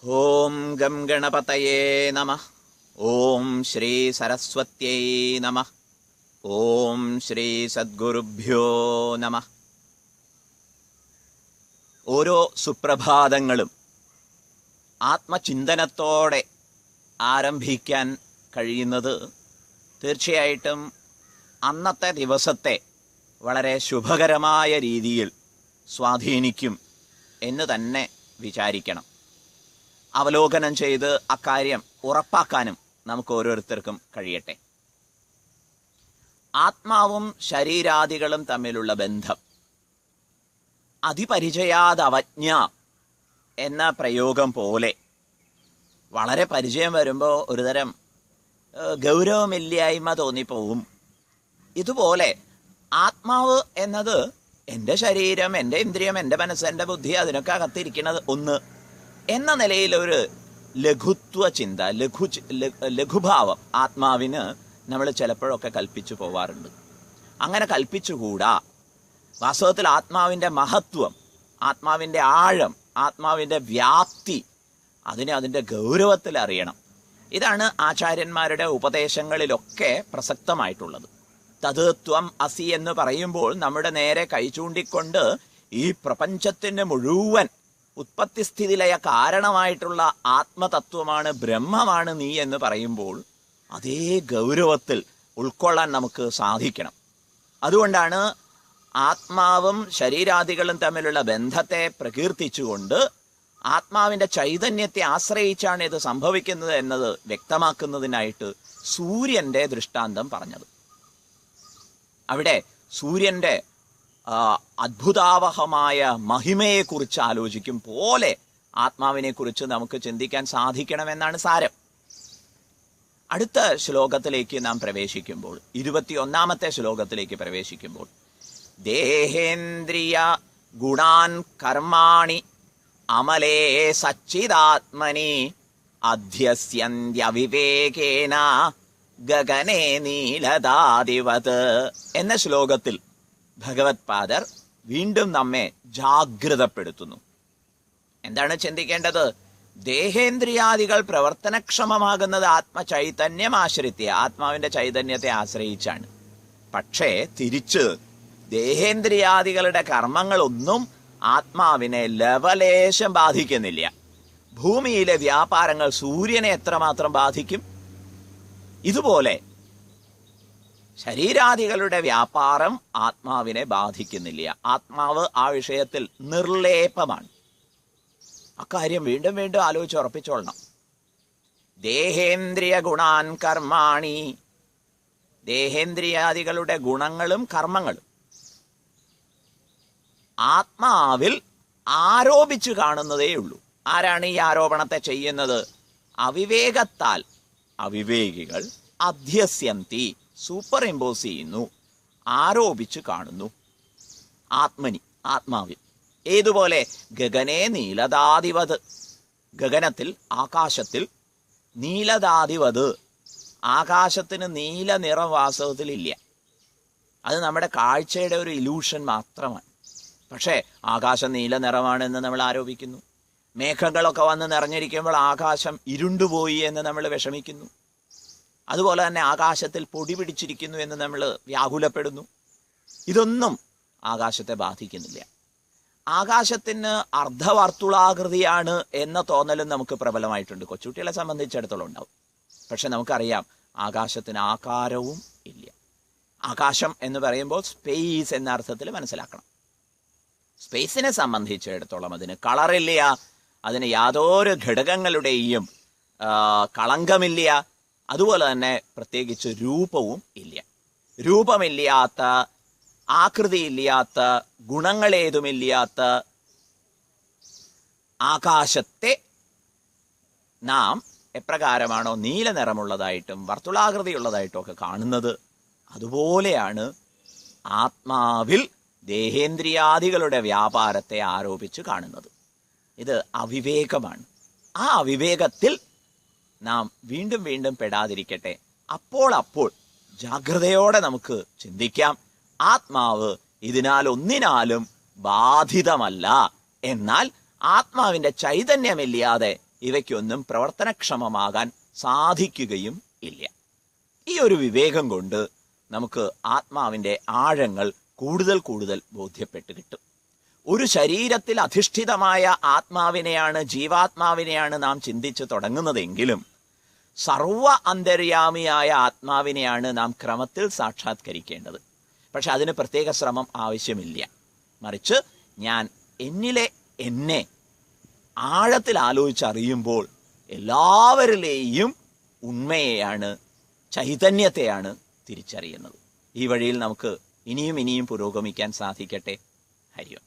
ഓം gum ഗണപതയേ നമഃ. ഓം ശ്രീ സരസ്വത്യൈ നമഃ. ഓം ശ്രീ സദ്ഗുരുഭ്യോ നമഃ. ഓരോ സുപ്രഭാതങ്ങളും ആത്മചിന്തനത്തോടെ ആരംഭിക്കാൻ കഴിയുന്നത് തീർച്ചയായിട്ടും അന്നത്തെ ദിവസത്തെ വളരെ ശുഭകരമായ രീതിയിൽ സ്വാധീനിക്കും എന്ന് തന്നെ വിചാരിക്കണം. അവലോകനം ചെയ്ത് അക്കാര്യം ഉറപ്പാക്കാനും നമുക്ക് ഓരോരുത്തർക്കും കഴിയട്ടെ. ആത്മാവും ശരീരാദികളും തമ്മിലുള്ള ബന്ധം അതിപരിചയാദവജ്ഞ എന്ന പ്രയോഗം പോലെ വളരെ പരിചയം വരുമ്പോൾ ഒരുതരം ഗൗരവമില്ലായ്മ തോന്നിപ്പോവും. ഇതുപോലെ ആത്മാവ് എന്നത് എൻ്റെ ശരീരം, എൻ്റെ ഇന്ദ്രിയം, എൻ്റെ മനസ്സ്, എൻ്റെ ബുദ്ധി, അതിനൊക്കെ അകത്തിരിക്കുന്നത് ഒന്ന് എന്ന നിലയിൽ ഒരു ലഘുത്വ ചിന്ത, ലഘുഭാവം ആത്മാവിന് നമ്മൾ ചിലപ്പോഴൊക്കെ കൽപ്പിച്ചു പോവാറുണ്ട്. അങ്ങനെ കൽപ്പിച്ചുകൂടാ. വാസ്തവത്തിൽ ആത്മാവിൻ്റെ മഹത്വം, ആത്മാവിൻ്റെ ആഴം, ആത്മാവിൻ്റെ വ്യാപ്തി അതിനെ അതിൻ്റെ ഗൗരവത്തിൽ അറിയണം. ഇതാണ് ആചാര്യന്മാരുടെ ഉപദേശങ്ങളിലൊക്കെ പ്രസക്തമായിട്ടുള്ളത്. തത് ത്വം അസി എന്ന് പറയുമ്പോൾ നമ്മുടെ നേരെ കൈ ചൂണ്ടിക്കൊണ്ട് ഈ പ്രപഞ്ചത്തിന് മുഴുവൻ ഉത്പത്തിസ്ഥിതിലയ കാരണമായിട്ടുള്ള ആത്മതത്വമാണ്, ബ്രഹ്മമാണ് നീ എന്ന് പറയുമ്പോൾ അതേ ഗൗരവത്തിൽ ഉൾക്കൊള്ളാൻ നമുക്ക് സാധിക്കണം. അതുകൊണ്ടാണ് ആത്മാവും ശരീരാദികളും തമ്മിലുള്ള ബന്ധത്തെ പ്രകീർത്തിച്ചുകൊണ്ട് ആത്മാവിൻ്റെ ചൈതന്യത്തെ ആശ്രയിച്ചാണ് ഇത് സംഭവിക്കുന്നത് എന്നത് വ്യക്തമാക്കുന്നതിനായിട്ട് സൂര്യൻ്റെ ദൃഷ്ടാന്തം പറഞ്ഞത്. അവിടെ സൂര്യൻ്റെ അത്ഭുതാവഹമായ മഹിമയെക്കുറിച്ച് ആലോചിക്കും പോലെ ആത്മാവിനെക്കുറിച്ച് നമുക്ക് ചിന്തിക്കാൻ സാധിക്കണമെന്നാണ് സാരം. അടുത്ത ശ്ലോകത്തിലേക്ക് നാം പ്രവേശിക്കുമ്പോൾ, 21-ാമത്തെ ശ്ലോകത്തിലേക്ക് പ്രവേശിക്കുമ്പോൾ, ദേഹേന്ദ്രിയ ഗുണാൻ കർമാണി അമലേ സച്ചിദാത്മനി അധ്യസ്യന്ത്യവിവേകേന ഗഗനേ നീലദാദിവത് എന്ന ശ്ലോകത്തിൽ ഭഗവത് പാദർ വീണ്ടും നമ്മെ ജാഗ്രതപ്പെടുത്തുന്നു. എന്താണ് ചിന്തിക്കേണ്ടത്? ദേഹേന്ദ്രിയാദികൾ പ്രവർത്തനക്ഷമമാകുന്നത് ആത്മചൈതന്യം ആശ്രിത്യ, ആത്മാവിന്റെ ചൈതന്യത്തെ ആശ്രയിച്ചാണ്. പക്ഷേ തിരിച്ച് ദേഹേന്ദ്രിയാദികളുടെ കർമ്മങ്ങളൊന്നും ആത്മാവിനെ ലവലേശം ബാധിക്കുന്നില്ല. ഭൂമിയിലെ വ്യാപാരങ്ങൾ സൂര്യനെ എത്രമാത്രം ബാധിക്കും? ഇതുപോലെ ശരീരാദികളുടെ വ്യാപാരം ആത്മാവിനെ ബാധിക്കുന്നില്ല. ആത്മാവ് ആ വിഷയത്തിൽ നിർലേപമാണ്. അക്കാര്യം വീണ്ടും വീണ്ടും ആലോചിച്ച് ഉറപ്പിച്ചോളണം. ദേഹേന്ദ്രിയ ഗുണാൻ കർമാണി, ദേഹേന്ദ്രിയാദികളുടെ ഗുണങ്ങളും കർമ്മങ്ങളും ആത്മാവിൽ ആരോപിച്ചു കാണുന്നതേ ഉള്ളൂ. ആരാണ് ഈ ആരോപണത്തെ ചെയ്യുന്നത്? അവിവേകത്താൽ അവിവേകികൾ അധ്യസ്യന്തി, സൂപ്പർ ഇമ്പോസ് ചെയ്യുന്നു, ആരോപിച്ചു കാണുന്നു. ആത്മനി, ആത്മാവിൽ. ഏതുപോലെ? ഗഗനേ നീലദാദിവത്, ഗഗനത്തിൽ, ആകാശത്തിൽ, നീലദാദിവത്, ആകാശത്തിന് നീല നിറം വാസ്തവത്തിലില്ല. അത് നമ്മുടെ കാഴ്ചയുടെ ഒരു ഇലൂഷൻ മാത്രമാണ്. പക്ഷേ ആകാശം നീല നിറമാണെന്ന് നമ്മൾ ആരോപിക്കുന്നു. മേഘങ്ങളൊക്കെ വന്ന് നിറഞ്ഞിരിക്കുമ്പോൾ ആകാശം ഇരുണ്ടുപോയി എന്ന് നമ്മൾ വിഷമിക്കുന്നു. അതുപോലെ തന്നെ ആകാശത്തിൽ പൊടി പിടിച്ചിരിക്കുന്നു എന്ന് നമ്മൾ വ്യാകുലപ്പെടുന്നു. ഇതൊന്നും ആകാശത്തെ ബാധിക്കുന്നില്ല. ആകാശത്തിന് അർദ്ധവർത്തുളാകൃതിയാണ് എന്ന തോന്നലും നമുക്ക് പ്രബലമായിട്ടുണ്ട്. കൊച്ചുകുട്ടികളെ സംബന്ധിച്ചിടത്തോളം ഉണ്ടാവും. പക്ഷെ നമുക്കറിയാം ആകാശത്തിന് ആകാരവും ഇല്ല. ആകാശം എന്ന് പറയുമ്പോൾ സ്പേസ് എന്ന അർത്ഥത്തിൽ മനസ്സിലാക്കണം. സ്പേസിനെ സംബന്ധിച്ചിടത്തോളം അതിന് കളറില്ല, അതിന് യാതൊരു ഘടകങ്ങളുടെയും കളങ്കമില്ല. അതുപോലെ തന്നെ പ്രത്യേകിച്ച് രൂപവും ഇല്ല. രൂപമില്ലാത്ത, ആകൃതിയില്ലാത്ത, ഗുണങ്ങളേതുമില്ലാത്ത ആകാശത്തെ നാം എപ്രകാരമാണോ നീല നിറമുള്ളതായിട്ടും വർത്തുളാകൃതിയുള്ളതായിട്ടും ഒക്കെ കാണുന്നത്, അതുപോലെയാണ് ആത്മാവിൽ ദേഹേന്ദ്രിയാദികളുടെ വ്യാപാരത്തെ ആരോപിച്ച് കാണുന്നത്. ഇത് അവിവേകമാണ്. ആ അവിവേകത്തിൽ നാം വീണ്ടും വീണ്ടും പെടാതിരിക്കട്ടെ. അപ്പോൾ ജാഗ്രതയോടെ നമുക്ക് ചിന്തിക്കാം, ആത്മാവ് ഇതിനാൽ ഒന്നിനാലും ബാധിതമല്ല. എന്നാൽ ആത്മാവിന്റെ ചൈതന്യമില്ലാതെ ഇവയ്ക്കൊന്നും പ്രവർത്തനക്ഷമമാകാൻ സാധിക്കുകയും ഇല്ല. ഈ ഒരു വിവേകം കൊണ്ട് നമുക്ക് ആത്മാവിൻ്റെ ആഴങ്ങൾ കൂടുതൽ കൂടുതൽ ബോധ്യപ്പെട്ട് കിട്ടും. ഒരു ശരീരത്തിൽ അധിഷ്ഠിതമായ ആത്മാവിനെയാണ്, ജീവാത്മാവിനെയാണ് നാം ചിന്തിച്ച് തുടങ്ങുന്നതെങ്കിലും സർവ അന്തര്യാമിയായ ആത്മാവിനെയാണ് നാം ക്രമത്തിൽ സാക്ഷാത്കരിക്കേണ്ടത്. പക്ഷെ അതിന് പ്രത്യേക ശ്രമം ആവശ്യമില്ല. മറിച്ച് ഞാൻ എന്നിലെ എന്നെ ആഴത്തിൽ ആലോചിച്ചറിയുമ്പോൾ എല്ലാവരിലെയും ഉണ്മയെയാണ്, ചൈതന്യത്തെയാണ് തിരിച്ചറിയുന്നത്. ഈ വഴിയിൽ നമുക്ക് ഇനിയും പുരോഗമിക്കാൻ സാധിക്കട്ടെ. ഹരി ഓം.